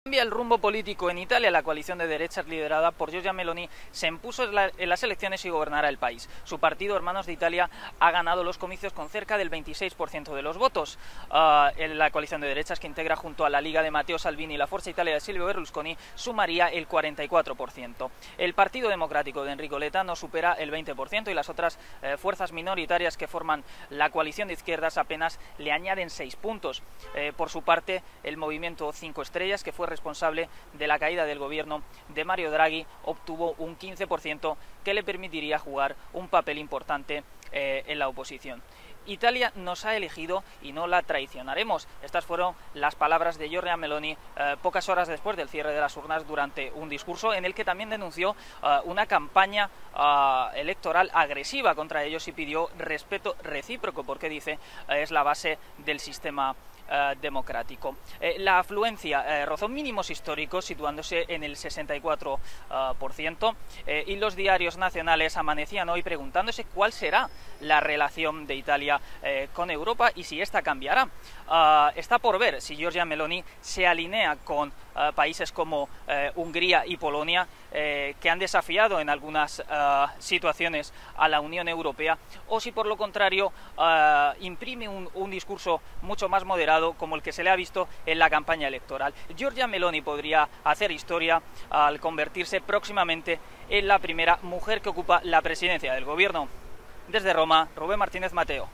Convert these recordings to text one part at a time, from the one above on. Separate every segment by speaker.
Speaker 1: Cambia el rumbo político en Italia. La coalición de derechas liderada por Giorgia Meloni se impuso en las elecciones y gobernará el país. Su partido, Hermanos de Italia, ha ganado los comicios con cerca del 26% de los votos. La coalición de derechas, que integra junto a la Liga de Matteo Salvini y la Forza Italia de Silvio Berlusconi, sumaría el 44%. El Partido Democrático de Enrico Letta no supera el 20% y las otras fuerzas minoritarias que forman la coalición de izquierdas apenas le añaden 6 puntos. Por su parte, el movimiento 5 Estrellas, que fue responsable de la caída del gobierno de Mario Draghi, obtuvo un 15% que le permitiría jugar un papel importante en la oposición. Italia nos ha elegido y no la traicionaremos. Estas fueron las palabras de Giorgia Meloni pocas horas después del cierre de las urnas, durante un discurso en el que también denunció una campaña electoral agresiva contra ellos y pidió respeto recíproco, porque dice es la base del sistema democrático. La afluencia rozó mínimos históricos, situándose en el 64%, y los diarios nacionales amanecían hoy preguntándose cuál será la relación de Italia con Europa y si esta cambiará. Está por ver si Giorgia Meloni se alinea con países como Hungría y Polonia, que han desafiado en algunas situaciones a la Unión Europea, o si por lo contrario imprime un discurso mucho más moderado, como el que se le ha visto en la campaña electoral. Giorgia Meloni podría hacer historia al convertirse próximamente en la primera mujer que ocupa la presidencia del gobierno. Desde Roma, Rubén Martínez Mateo.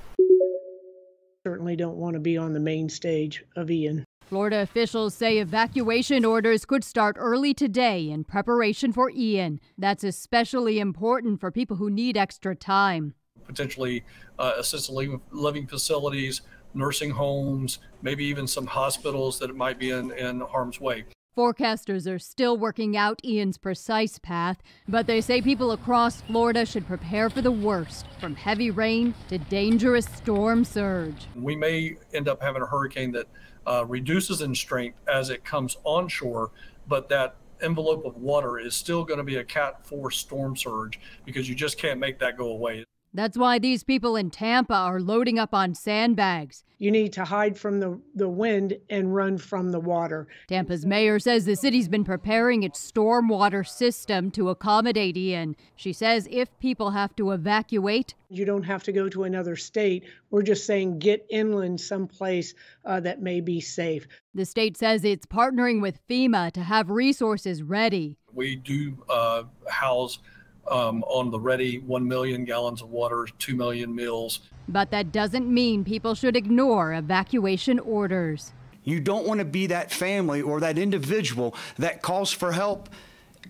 Speaker 2: Certainly don't want to be on the main stage of Ian.
Speaker 3: Florida officials say evacuation orders could start early today in preparation for Ian. That's especially important for people who need extra time.
Speaker 4: Potentially assisted living facilities, nursing homes, maybe even some hospitals that might be in harm's way.
Speaker 3: Forecasters are still working out Ian's precise path, but they say people across Florida should prepare for the worst, from heavy rain to dangerous storm surge.
Speaker 4: We may end up having a hurricane that reduces in strength as it comes onshore, but that envelope of water is still going to be a Cat 4 storm surge, because you just can't make that go away.
Speaker 3: That's why these people in Tampa are loading up on sandbags.
Speaker 2: You need to hide from the wind and run from the water.
Speaker 3: Tampa's mayor says the city's been preparing its stormwater system to accommodate Ian. She says if people have to evacuate,
Speaker 2: you don't have to go to another state. We're just saying get inland someplace that may be safe.
Speaker 3: The state says it's partnering with FEMA to have resources ready.
Speaker 4: We do house on the ready 1 million gallons of water, 2 million meals.
Speaker 3: But that doesn't mean people should ignore evacuation orders.
Speaker 5: You don't want to be that family or that individual that calls for help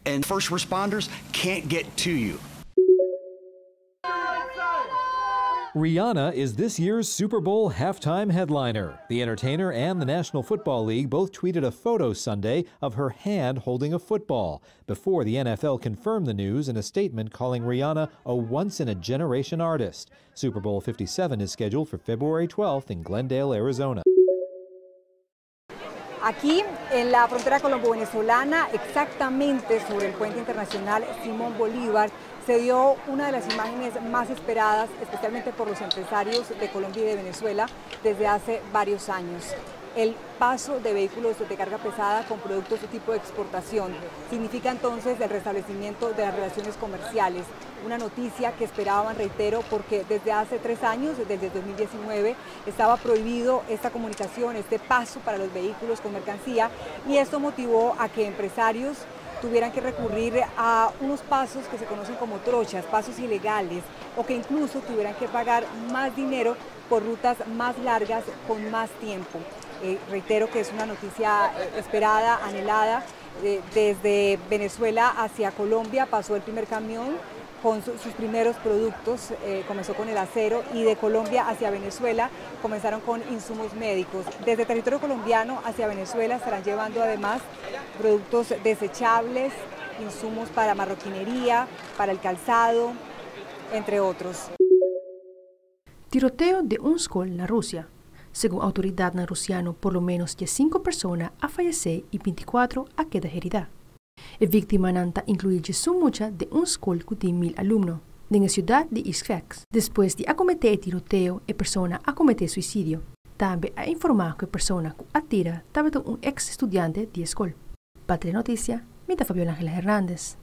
Speaker 5: and first responders can't get to you.
Speaker 6: Rihanna is this year's Super Bowl halftime headliner. The entertainer and the National Football League both tweeted a photo Sunday of her hand holding a football, before the NFL confirmed the news in a statement calling Rihanna a once-in-a-generation artist. Super Bowl 57 is scheduled for February 12th in Glendale, Arizona.
Speaker 7: Aquí, en la frontera colombo-venezolana, exactamente sobre el puente internacional Simón Bolívar, se dio una de las imágenes más esperadas, especialmente por los empresarios de Colombia y de Venezuela, desde hace varios años. El paso de vehículos de carga pesada con productos de tipo de exportación significa entonces el restablecimiento de las relaciones comerciales, una noticia que esperaban, reitero, porque desde hace 3 años, desde el 2019, estaba prohibido esta comunicación, este paso para los vehículos con mercancía, y esto motivó a que empresarios tuvieran que recurrir a unos pasos que se conocen como trochas, pasos ilegales, o que incluso tuvieran que pagar más dinero por rutas más largas con más tiempo. Reitero que es una noticia esperada, anhelada. Desde Venezuela hacia Colombia pasó el primer camión con sus primeros productos, comenzó con el acero, y de Colombia hacia Venezuela comenzaron con insumos médicos. Desde territorio colombiano hacia Venezuela estarán llevando además productos desechables, insumos para marroquinería, para el calzado, entre otros.
Speaker 8: Tiroteo de un escola na Rússia. Según autoridad na russiano, por lo menos 5 personas a fallecer y 24 a quedar heridas. La víctima nanta incluye mucha de un escola que tiene 1000 alumnos, en la ciudad de Isfax. Después de acometer el tiroteo, la persona acomete suicidio. También ha informado que la persona que atira estaba un ex estudiante de escuela. Patria Noticia, Mita Fabiola Ángeles Hernández.